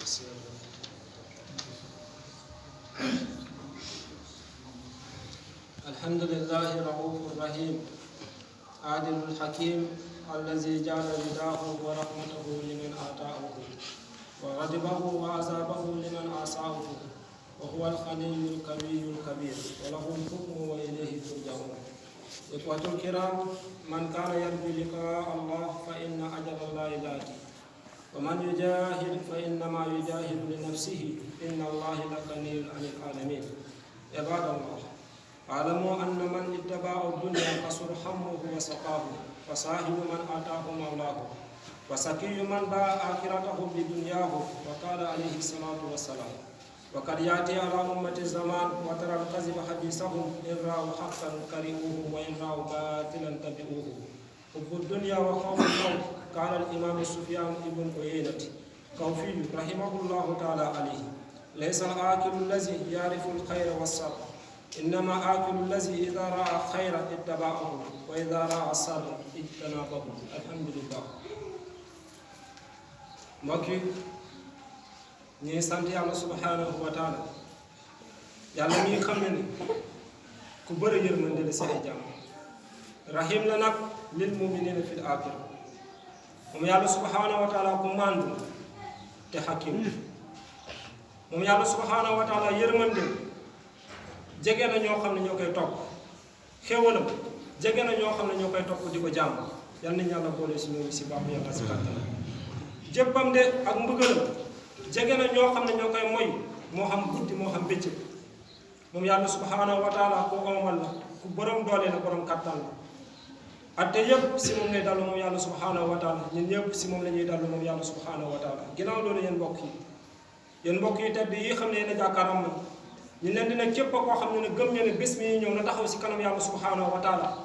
الحمد لله رؤوف رحيم عادل الحكيم الذي جعل رداه ورحمته لمن آتاه وغضبه وعذابه لمن عصاه وهو الخليل الكبير الكبير وله الحكم وإليه ترجعون. إخوة الكرام، من كان يرجو لقاء الله فإن أجل الله لآتي، ومن يجاهد فإنما يجاهد لنفسه إن الله لغني عن العالمين. عباد الله، اعلموا أن من اتبع الدنيا قصر همه وسقاه، وساهل من آتاه مولاه، وسكي من باع آخرته بدنياه، وقال عليه الصلاة والسلام: وقد يأتي على أمة الزمان وترى الكذب حديثهم إن رأوا حقا كرهوه وإن رأوا باطلا تبعوه. حب الدنيا وخوف الموت. قال الإمام سفيان بن عيينة كوفي رحمه الله تعالى عليه: ليس الآكل الذي يعرف الخير والشر، إنما آكل الذي إذا رأى خير اتبعه وإذا رأى الشر اجتنبه. الحمد لله. mbokk yi ñuy sant yàlla subhanahu wa taala, yàlla mi xam ne ni ku bëri yërmande la si ay jàmm, rahim la nag lil muminina fil aaxira. moom yàlla subhanahu wa taala ku màndu te hakim. moom yàlla subhanahu wa taala yërmande jege na ñoo xam ne ñoo koy topp, xéwalam jege na ñoo xam ne ñoo koy topp di ko jàmm. yal nañu yàlla boole si ñoom si baaxu yàlla si kàttan. jébbam de ak mbëggalam jege na ñoo xam ne ñoo koy moy, moo xam guddi moo xam bëccëg. moom yàlla subhanahu wa taala ku omal la, ku borom doole la, borom kattan la. atte yëpp si moom lay dallu moom yàlla subhanahu wa taala. ñun ñëpp si moom la ñuy dallu moom yàlla subhanahu wa taala. ginnaaw loolu yéen mbokk yi tedd yi xam ne yéen a jàkkaaram na ñu leen di ne képp koo xam ne gëm ne bés mi ñëw na taxaw si kanam yàlla subhanahu wa taala.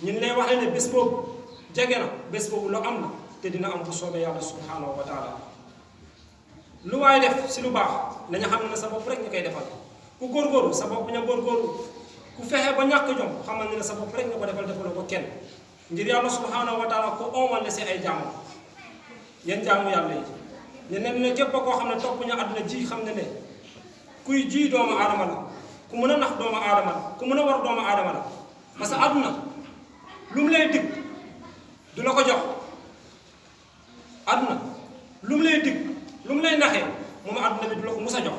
ñun lay wax ne bés boobu jege na, bés boobu lu am na te dina am bu soobee yàlla subhanahu wa taala. lu waay def si lu baax nañu xam ne sa bopp rek ñu koy defal. ku góorgóorlu sa bopp ña góorgóorlu, ku fexe ba ñàkk jom xamal ne sa bopp rek nga ko defaloo ko kenn. ngir yàlla subhanahu wa taala ku omal la si ay jaamu. yéen jaamu yàlla yi ñu ne képp koo xam ne topp ñu àdduna ji xam ne kuy ji doomu aadama la, ku mën a nax doomu aadama la, ku mën a war doomu aadama la. parce que àdduna lu mu lay dig du la ko jox. àdduna lu mu lay dig, lu mu lay naxee moom àdduna bi du la ko mus a jox.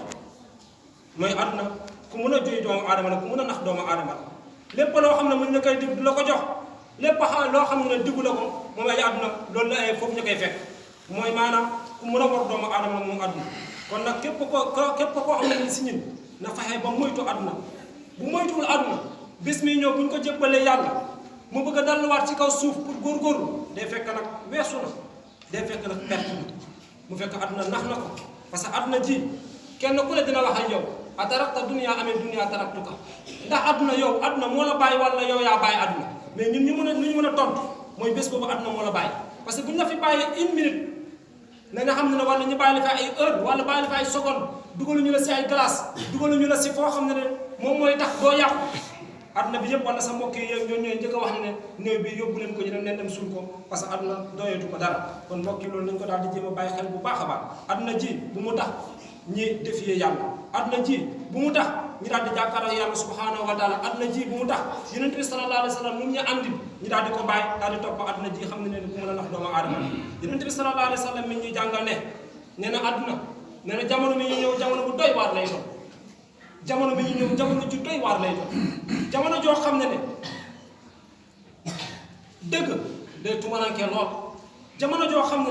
mooy àdduna ku mën a joy doomu aadama la, ku mën a nax doomu aadama la. lépp loo xam ne mën na koy dig du la ko jox, lépp loo xam ne diggu la ko moom ay àdduna loolu la ay foofu ñu koy fekk. mooy maanaam ku mën a war doomu aadama la moom àdduna. kon nag képp koo xam ne ni si ñun na fexe ba moytu àdduna. bu moytuwul àdduna bis mi ñëw bu ñu ko jébbalee yàlla mu bëgg a dalluwaat ci kaw suuf pour góorgóorlu, day fekk nag weesu na, day fekk nag perte na. mu fekk àdduna nax na ko. parce que àdduna ji kenn ku ne dina wax ak yow: atarakta dunya amee dunya taraktuka. ndax àdduna yow àdduna moo la bàyyi wala yow yaa bàyyi àdduna. mais ñun ñu mën a tontu mooy bés boobu àdduna moo la bàyyi. parce que bu ñu la fi bàyyi une minute na nga xam ne wala ñu bàyyi la fi ay heure wala bàyyi la fi ay seconde, dugaluñu la si ay glace, dugaluñu la si foo xam ne moom mooy tax doo yàqu. àdduna bi yëpp wala sa mbokk yi ñoo ñooy njëkk a wax ne néew bi yóbbu leen ko ñu dem suul ko, parce que àdduna doyeetu ko dara. kon mbokk yi loolu nañu ko daal di jéem a bàyyi xel bu baax a baax. àdduna ji bu mu tax ñi défier yàlla. àdduna ji bu mu tax ñi daal di jàkkaarloo yàlla subhanahu wa taala. àdduna ji bu mu tax yonent bi sallallahu alayhi wa sallam mu ñu andi ñi daal di ko bàyyi daal di topp àdduna ji xam ne ku mën a nax doomu aadama. yonent bi sallallahu alayhi wa sallam mi ñuy jàngal ne nee na àdduna nee na jamono mi ñu ñëw jamono bu doy waar lay doon. jamono bi ñu ñëw jamono ju doy waar lay doon. jamono joo xam ne dëgg day tumarankee lool. jamono joo xam ne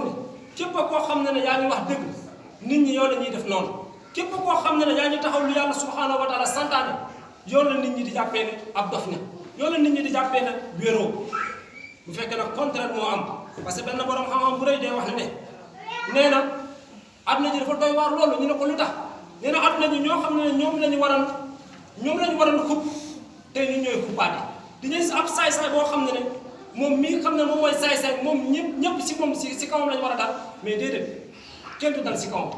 képp koo xam ne yaa ngi wax dëgg nit ñi yow la ñuy def noonu. képp koo xam ne yaa ngi taxaw lu yàlla subhanahu wa taala santaane yow la nit ñi di jàppee ne ab dof na, yow la nit ñi di jàppee ne wéeroo. bu fekkee nag contraire moo am, parce que benn borom xam-xam bu rëy day wax ne nee na àdduna ji dafa doy waar loolu. ñu ne ko lu tax? nee na àdduna ji ñoo xam ne ñoom lañu waral xub tey ñu ñooy xubbaate. dañuy si ab saay-saay boo xam ne moom mii xam ne moom mooy saay-saay moom ñëpp si moom si kawam lañu war a dal. mais déedéet kenn du dal si kawam.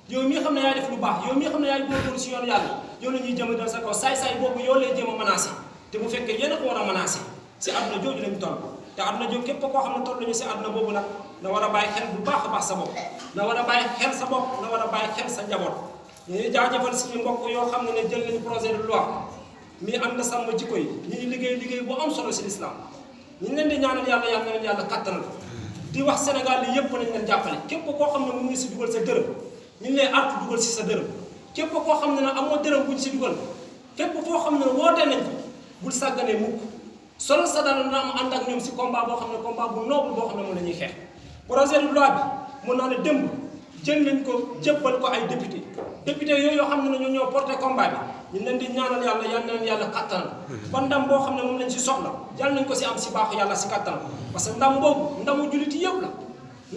yow mii xam ne yaay def lu baax, yow mii xam ne yaay góorgóorlu si yoonu yàlla, yow la ñuy jëm a dal sa kaw. saay-saay boobu yow lay jéem a menacé. te bu fekkee yéen a ko war a menacé si àdduna jooju lañu toll. te àdduna jooju képp koo xam ne toll nañu si àdduna boobu nag na war a bàyyi xel bu baax a baax sa bopp na war a bàyyi xel sa bopp na war a bàyyi xel sa njaboot ñu ngi jaajëfal suñu mbokk yoo xam ne jël nañu projet de loi mi ànd sàmm jikko yi ñu ngi liggéey bu am solo si l'islam ñu ngi leen di ñaanal yàlla yàlla na leen yàlla kattanal di wax Sénégal li yëpp nañ leen jàppale képp koo xam ne mu ngi si dugal sa dërëm ñu ngi lay artu dugal si sa dërëm képp koo xam ne nag amoo dërëm buñ si dugal képp foo xam ne wootee nañ fa bul sàgganee mukk solo sa dara na am ànd ak ñoom si combat boo xam ne combat bu noble boo xam ne moom la ñuy xeex projet de loi bi mun naa ne démb jël nañ ko jébbal ko ay député yooyu yoo xam ne ñoo ñoo porté combat bi ñu leen di ñaanal yàlla yal na leen yàlla kattanal ba ndam boo xam ne moom lañ si soxla yàlla nañ ko si am si baaxu yàlla si kattanal parce que ndam boobu ndamu jullit yëpp la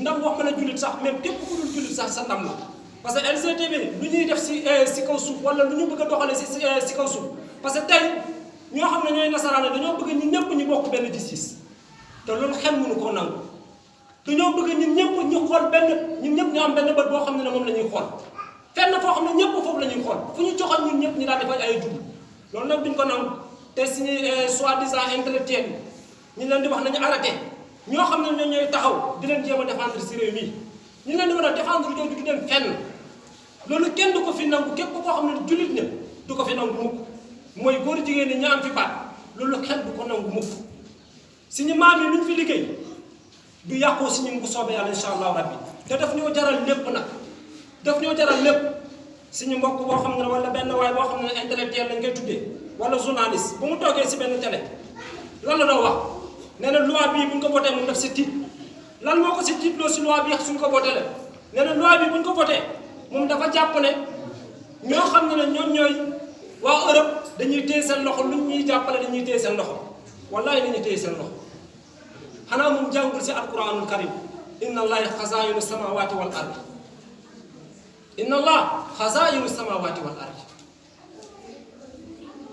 ndam wax mën a jullit sax même képp ku dul jullit sax sa ndam la parce que LGTB lu ñuy def si kaw suuf wala lu ñu bëgg a doxalee si kaw suuf parce que tey ñoo xam ne ñooy nasaraane dañoo bëgg ñun ñëpp ñu bokk benn gis-gis te loolu xel mënu koo nangu dañoo bëgg ñun ñëpp ñu xool ñun ñëpp ñu am benn bët boo xam ne moom la ñuy xool fenn foo xam ne ñëpp foofu la ñuy xool fu ñu joxoon ñun ñëpp ñu daal defal ay jublu loolu nag duñ ko nangu te suñu soi-disant intellectuel yi ñu leen di wax nañu arrêté ñoo xam ne ñoo ñooy taxaw di leen jéem a défendre si réew mi ñu leen di mën a défendre jooju du dem fenn loolu kenn du ko fi nangu képp koo xam ne jullit ne du ko fi nangu mukk mooy góor jigéen ñi ñu am fi baat loolu xel du ko nangu mukk suñu maam yi lu ñu fi liggéey du yàqoo si ñun bu soobee yàlla incha allahu rabbi te daf ñoo jaral lépp nag daf ñoo jaral lépp suñu mbokk boo xam ne wala benn waay boo xam ne intellectuel lañ koy tuddee wala journaliste bu mu toogee si benn télé lan la doon wax nee na loi bii bu ñu ko voté mu def si tiit lan moo ko si tiitloo si loi bi suñ ko voté la nee na loi bi bu ñu ko voté moom dafa jàpp ne ñoo xam ne ñoom ñooy waa Europe dañuy téye seen loxo lu ñuy jàppale dañuy téye seen loxo wallahi dañuy téye seen loxo xanaa moom jàngul si alquranul karim inna allahi xazaayinu samawati wal ardi inna allah xazaayinu samawati wal ardi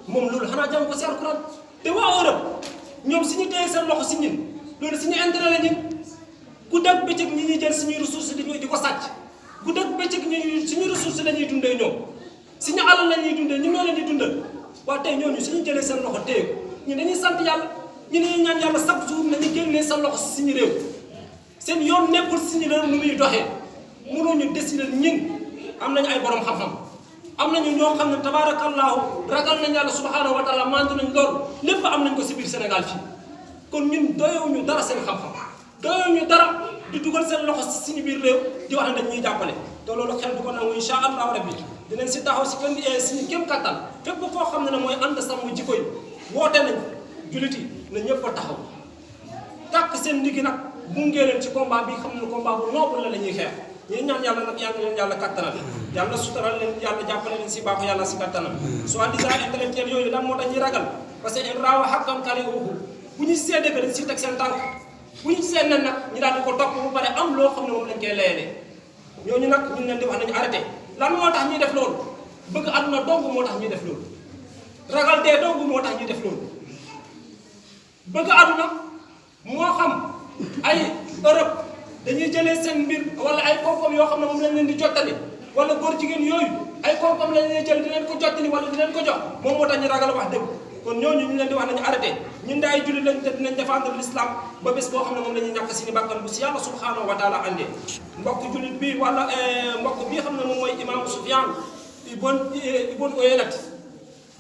moom loolu xanaa jàng ko si alquran te waa Europe ñoom suñu téye seen loxo si ñun loolu suñu intérêt la ñun ku dëkk bëccëg ñi ñuy jël suñuy ressources di ko sàcc ku dëkk bëccëg ñi suñu ressources la ñuy dundee ñoom suñu alal la ñuy dundee ñu ñoo leen di dundal waaye tey ñooñu suñu jëlee seen loxo téye ko ñu dañuy sant yàlla ñu ne ñaan yàlla chaque jour nañu génnee seen loxo si suñu réew seen yoon nekkul suñu réew nu muy doxee mënuñu décider ñun am nañu ay borom xam-xam am nañu ñoo xam ne tabaarakallaahu ragal nañ yàlla subhaanahu wa taala mantu nañ loolu lépp am nañ ko si biir Sénégal fii kon ñun doyewuñu dara seen xam-xam doyewuñu dara di dugal seen loxo si suñu biir réew di wax ne dañ ñuy jàppale te loolu xel du ko nangu incha allahu rabbi dinañ si taxaw si kenn suñu kéem kattan fépp foo xam ne mooy ànd sàmm jikko yi woote nañ jullit yi na ñëpp a taxaw tàkk seen ndiggi nag bungee leen ci combat bi xam ne combat bu noble la ñuy xeex ñuy ñaan yàlla nag yàlla leen yàlla kattanal yàlla sutural leen yàlla jàppale leen si baaxu yàlla si kattanal soi-disant intellectuel yooyu lan moo tax ñuy ragal parce que in raawa xàkkam kari uhu bu ñu see dëgg dañ si teg seen tànk bu ñu seen nen nag ñu daal di ko topp bu pare am loo xam ne moom lañ koy layalee ñooñu nag ñu leen di wax nañu arrêté lan moo tax ñuy def loolu bëgg àdduna dong moo tax ñuy def loolu ragal dee dong moo tax ñuy def loolu bëgg àdduna moo xam ay Europe dañuy jëlee seen mbir wala ay koom-koom yoo xam ne moom lañ leen di jottali wala góor jigéen yooyu ay koom-koom lañ leen jël di leen ko jottali wala di leen ko jox moom moo tax ñu ragal wax dëgg kon ñooñu ñu leen di wax nañu arrêté ñun de ay jullit lañ te dinañ défendre l'islam ba bés boo xam ne moom la ñuy ñàkk suñu bakkan bu si yàlla subhanahu wa taala andee mbokk jullit bi wala mbokk bii xam ne moom mooy imaamu Sufyaan ibn Uyayna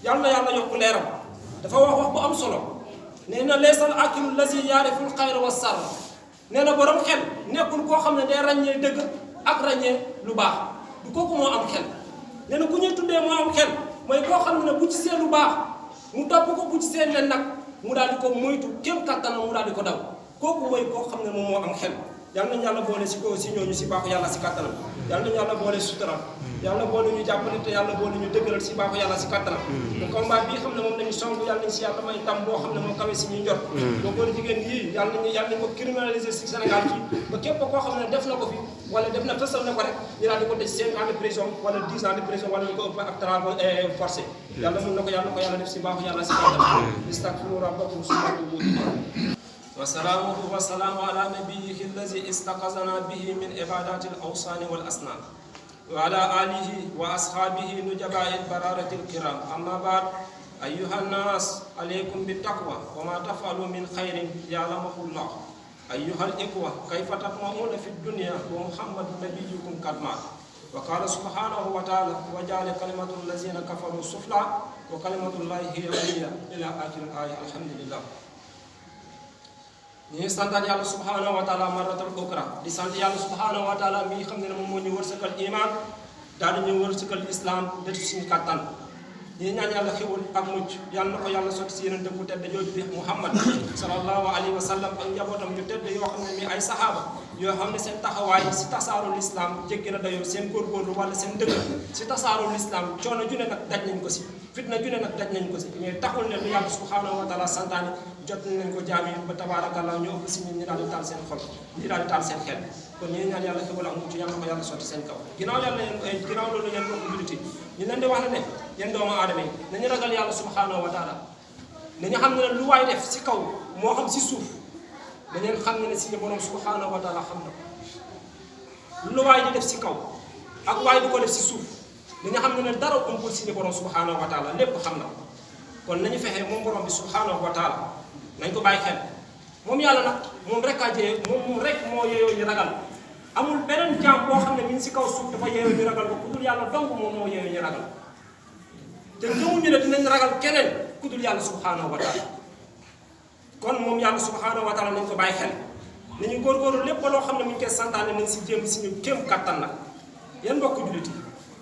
yàlla na yàlla yokk leeram dafa wax bu am solo nee na leesal akilu lazi yaariful xayra wa sarr nee na borom xel nekkul koo xam ne day ràññee dëgg ak ràññee lu baax du kooku moo am xel nee na ku ñuy tuddee moo am xel mooy koo xam ne bu ci seen lu baax mu topp ko bu ci seen leen nag mu daal di ko moytu kéem kattanam mu daal di ko daw kooku mooy koo xam ne moom moo am xel yal nañu yàlla boole si ko si ñooñu si baaxu yàlla si kattanam yal nañu yàlla boole si suturam yàlla boole ñu jàppale te yàlla boole ñu dëggalal si baaxu yàlla si kattanam te combat bii xam ne moom lañu song yàlla nañ si yàlla may ndam boo xam ne moo kawe si ñuy njort boo góor jigéen yii yàlla nañ ko criminaliser si Sénégal fii ba képp koo xam ne def na ko fi wala def na fësal na ko rek ñu daal di ko tëj 5 ans de prison wala 10 ans de prison wala ñu ko ëpp ak travail forcé yàlla mun na ko yàlla def si baaxu yàlla si kattanam istaghfiru rabbakum summa tuubu ilayhi وسلامه وسلام على نبيه الذي استقذنا به من عبادات الأوثان والأصنام وعلى آله وأصحابه نجباء البرارة الكرام أما بعد أيها الناس عليكم بالتقوى وما تفعلوا من خير يعلمه الله أيها الإخوة كيف تطمعون في الدنيا ومحمد نبيكم قد مات وقال سبحانه وتعالى وجعل كلمة الذين كفروا السفلى وكلمة الله هي العليا إلى آخر الآية الحمد لله. ñi sant Yàlla subhanahu wa taala maratal ukra di sant Yàlla subhanahu wa taala mi xam ne moom moo ñu wërsëgal iman daal di ñu wërsëgal islam def suñu kattan ñi ñaan Yàlla xewul ak mucc Yàlla na ko Yàlla sotti si yonent bu tedd jooju bi Muhammad sallallahu alayhi wa sallam ak njabootam ñu tedd yoo xam ne mi ay sahaaba yoo xam ne seen taxawaay si tasaarul islam jéggi na dayoo seen góorgóorlu wala seen dëgg si tasaarul islam coono ju ne nag daj nañ ko si fitna ju ne nag daj nañ ko si mais taxul ne lu Yàlla subhanahu wa taala santaane jot nañ ko jaam yi ba tabaarakallah ñu ëpp si ñun ñi daal di taal seen xol ñi daal di taal seen xel kon ñi ñaan Yàlla xewal ak mucc Yàlla na ko Yàlla sotti seen kaw ginnaaw loolu yéen bokk jullit ñu leen di wax ne yéen doomu aadama yi nañu ragal Yàlla subhanahu wa taala nañu xam ne lu waay def si kaw moo xam si suuf dañeen xam ne si borom subhanahu wa taala xam na ko lu waay di def si kaw ak waay di ko def si suuf dañu xam ne dara umpul si borom subhanahu wa taala lépp xam na ko kon nañu fexe moom borom bi subhanahu wa taala nañ ko bàyyi xel moom Yàlla nag moom rek a jee moom rek moo yeyoo ñu ragal amul beneen jaam boo xam ne mi ngi si kaw suuf dafa yeyoo ñu ragal ko ku dul Yàlla donc moom moo yeyoo ñu ragal te gëmuñu ne dinañ ragal keneen ku dul Yàlla subhanahu wa taala kon moom Yàlla subhanahu wa taala nañ ko bàyyi xel nañu góorgóorlu lépp loo xam ne mi ngi koy santaane nañ si jéem suñu kéem kattan nag yéen mbokk jullit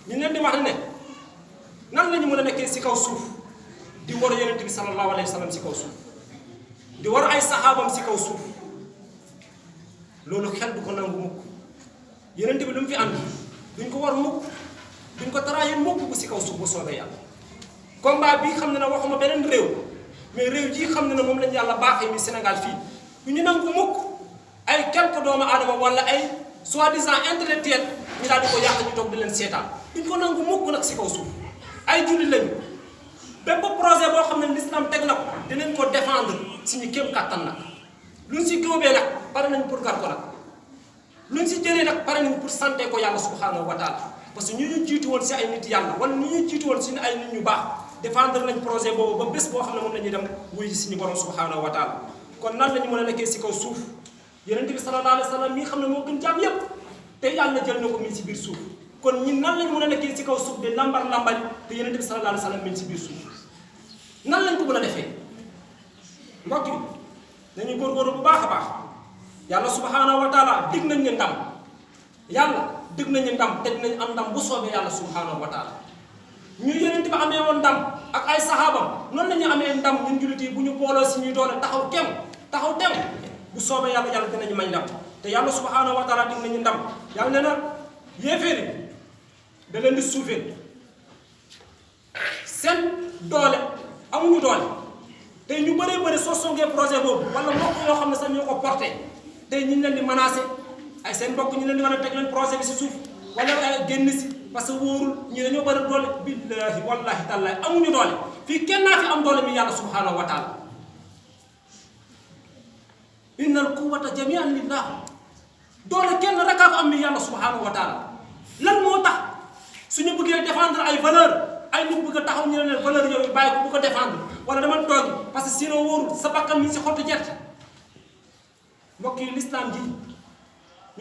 yi ñu leen di wax ne nan la ñu mën a nekkee si kaw suuf di war yonent bi sallallahu alayhi wa sallam si kaw suuf di war ay saxaabam si kaw suuf loolu xel du ko nangu mukk yonent bi lu mu fi ànd duñ ko war mukk duñ ko trahir mukk bu si kaw suuf bu soobee Yàlla combat bii xam ne na waxuma beneen réew mais réew jii xam ne na moom lañu Yàlla baaxee mi Sénégal fii du ñu nangu mukk ay quelques doomu aadama wala ay soi-disant intellectuel ñu daal di ko yàq ñu toog di leen seetaan duñ ko nangu mukk nag si kaw suuf ay jullit lañu bépp projet boo xam ne l'islam teg na ko dinañ ko défendre suñu kéem kattan nag luñ si góobee nag pare nañ pour gar ko nag luñ si jëlee nag pare nañ pour santé ko Yàlla subhanahu wa taala parce que ñu jiitu woon si ay nit Yàlla wala ñu jiitu woon si ay nit ñu baax défendre nañ projet boobu ba bés boo xam ne moom la ñuy dem wuy suñu borom subhanahu wa taala kon nan la ñu mën a nekkee si kaw suuf yonent bi sallallahu alayhi wa sallam mi xam ne moo gën jaam yépp te Yàlla jël na ko mi si biir suuf kon ñun nan lañ mën a nekkee si kaw suuf de lambar lambari te yonent bi sallallahu alayhi wa sallam mi si biir suuf nan lañ ko mën a defee mbokk yi nañu góorgóorlu bu baax a baax Yàlla subhanahu wa taala dig nañ ñu ndam Yàlla dig nañ ñu ndam te dinañ am ndam bu soobee Yàlla subhanahu wa taala ñu yonent bi amee woon ndam ak ay saxaabam noonu la ñu amee ndam ñun jullit yi bu ñu booloo si ñuy doole taxaw tem bu soobee Yàlla Yàlla dinañu may ndam te Yàlla subhanahu wa taala dig nañu ndam Yàlla nee na yéeféeri da leen di suufee seen doole amuñu doole tey ñu bëree bëri soo songee projet boobu wala mbokk yoo xam ne sax ñoo ko porté tey ñu leen di menacé ay seen mbokk ñu leen di mën a teg leen projet bi si suuf wala ay génn si parce que wóorul ñu dañoo bëri doole billahi wallahi tallahi amuñu doole fii kenn naa fi am doole mi Yàlla subhanahu wa taala innal quwwata jami'an lillah doole kenn rek a ko am mi Yàlla subhanahu wa taala lan moo tax suñu bëggee défendre ay valeur ay nit bëgg a taxaw ñu ne leen valeur yooyu bàyyi ko bu ko défendre wala dama toogi parce que sinon wóorul sa bakkan mi si xottu gerte mbokk yi l'islam ji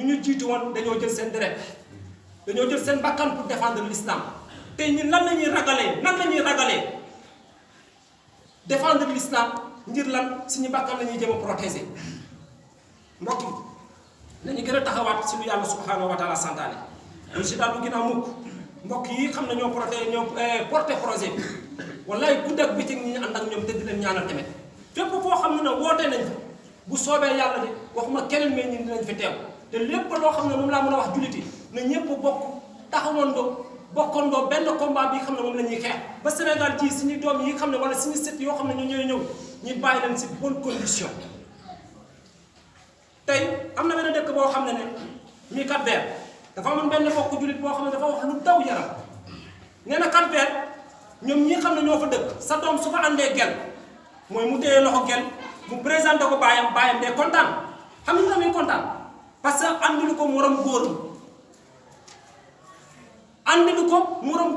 ñu jiitu woon dañoo jël seen deret dañoo jël seen bakkan pour défendre l'islam tey ñun lan la ñuy ragalee défendre l'islam ngir lan suñu bakkan la ñuy jëm a protéger mbokk yi nañu gën a taxawaat si lu Yàlla subhanahu wa taala santaane ñu si daal du ginnaaw mukk mbokk yi xam ne ñoo porté projet bi wallaay guddi ak bëccëg ñi ñu ànd ak ñoom te di leen ñaanal tamit fépp foo xam ne nag wootee nañ fa bu soobee Yàlla de waxuma keneen mais ñun dinañ fi teew te lépp loo xam ne moom laa mën a wax jullit yi na ñëpp bokk taxawandoo bokkandoo benn combat bi xam ne moom la ñuy xeex ba Sénégal ji suñu doom yi xam ne wala suñu sët yoo xam ne ñoo ñooy ñëw ñu bàyyi leen si bonne condition tey am na benn dëkk boo xam ne mi Cap-Vert dafa amoon benn bokk jullit boo xam ne dafa wax lu daw yaram nee na Cap-Vert ñoom ñi xam ne ñoo fa dëkk sa doom su fa àndee gel mooy mu téye loxo gel mu présenté ko baayam day kontaan xam nga muy kontaan parce que àndilu ko morom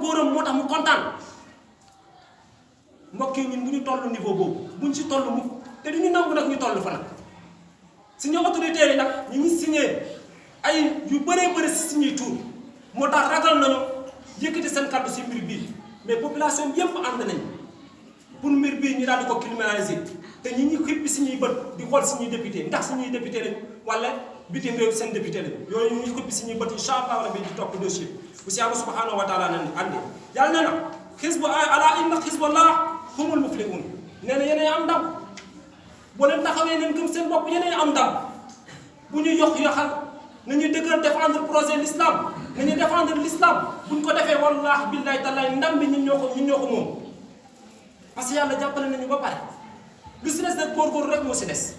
góoram moo tax mu kontaan mbokk yi ñun bu ñu toll niveau boobu buñ si toll mukk te du ñu nangu nag ñu toll fa nag suñu autorités yi nag ñu ngi signé ay yu bëree bëri si suñuy tuur moo tax ragal nañu yëkkati seen kàddu si mbir bii mais population bi yëpp ànd nañ pour mbir bii ñu daal di ko criminaliser te ñi ngi xippi suñuy bët di xool suñuy député ndax suñuy député lañ wala bitim réew seen député lañ yooyu ñu ngi xippi suñuy bët incha allah rabbi di topp dossier bu si yàlla subhanahu wa taala nañ andi yàlla nee na xisbu ala inna xisballah humul muflihun nee na yéenay am ndam boo leen taxawee leen gëm seen bopp yéenay am ndam bu ñu yoxal nañuy dëggal défendre projet l'islam nañuy défendre l'islam buñ ko defee wallahi billahi tallahi ndam bi ñun ñoo ko moom parce que yàlla jàppale nañu ba pare lu si des nag góorgóorlu rek moo si des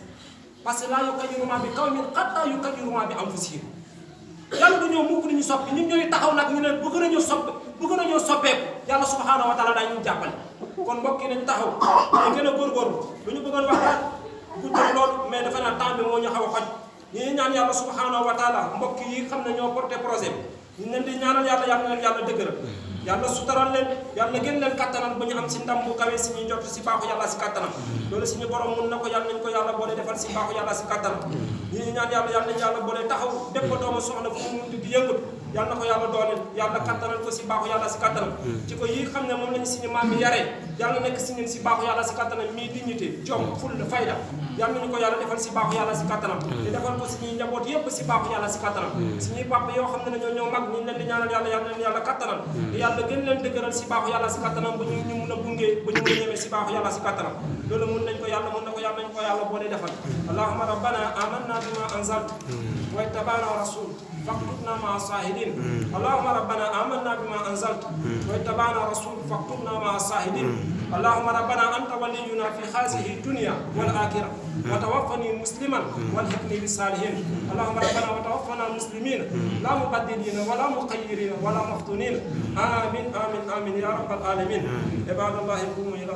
parce que laa yughayyiru maa bi qawmin hattaa yughayyiru maa bi anfusihim yàlla du ñëw mukk nañu soppi ñun ñooy taxaw nag ñu ne bëgg nañoo soppeeku yàlla subhanahu wa taala daañu jàppale kon mbokk yi nañu taxaw ñu gën a góorgóorlu lu ñu bëggoon wax daal guddal loolu mais dafa naa temps bi moo ñu xaw a xoj ñi ñaan yàlla subhanahu wa taala mbokk yi xam ne ñoo porté projet bi ñu leen di ñaanal yàlla dëgëral yàlla sutaral leen yàlla gën leen kattanal ba ñu am si ndam bu kawee si ñuy jot si baaxu yàlla si kattanam loolu suñu borom mun na ko yàlla nañ ko yàlla boole defal si baaxu yàlla si kattanam ñi ñaan yàlla nañ yàlla boole taxaw bépp doomu soxna fu mu munti di yëngatu yàlla na ko yàlla dooleel yàlla kattanal ko si baaxu yàlla si kattanam ci ko yi xam ne moom lañu suñu maam yi yaree yàlla nekk si ñun si baaxu yàlla si kattanam mii dignité jom ful fayda yàlla nañu ko yàlla defal si baaxu yàlla si kattanam di defal ko suñuy njaboot yépp si baaxu yàlla si kattanam suñuy papa yoo xam ne ñoo mag ñu leen di ñaanal yàlla kattanal yàlla gën leen dëgëral si baaxu yàlla si kattanam ba ñu mun a gunge ba ñu mun a ñemee si baaxu yàlla si kattanam loolu mun nañ ko yàlla mun na ko yàlla nañ ko yàlla boole defal allahumma rabbana amanna bima anzalta wa ittaba'na rasul فاكتبنا مع الشاهدين اللهم ربنا آمنا بما أنزلت واتبعنا رسول فاكتبنا مع الشاهدين اللهم ربنا أنت ولينا في هذه الدنيا والآخرة وتوفني مسلما والحقني بالصالحين اللهم ربنا وتوفنا مسلمين لا مبدلين ولا مخيرين ولا مفتونين آمين آمين آمين يا رب العالمين عباد الله قوموا إلى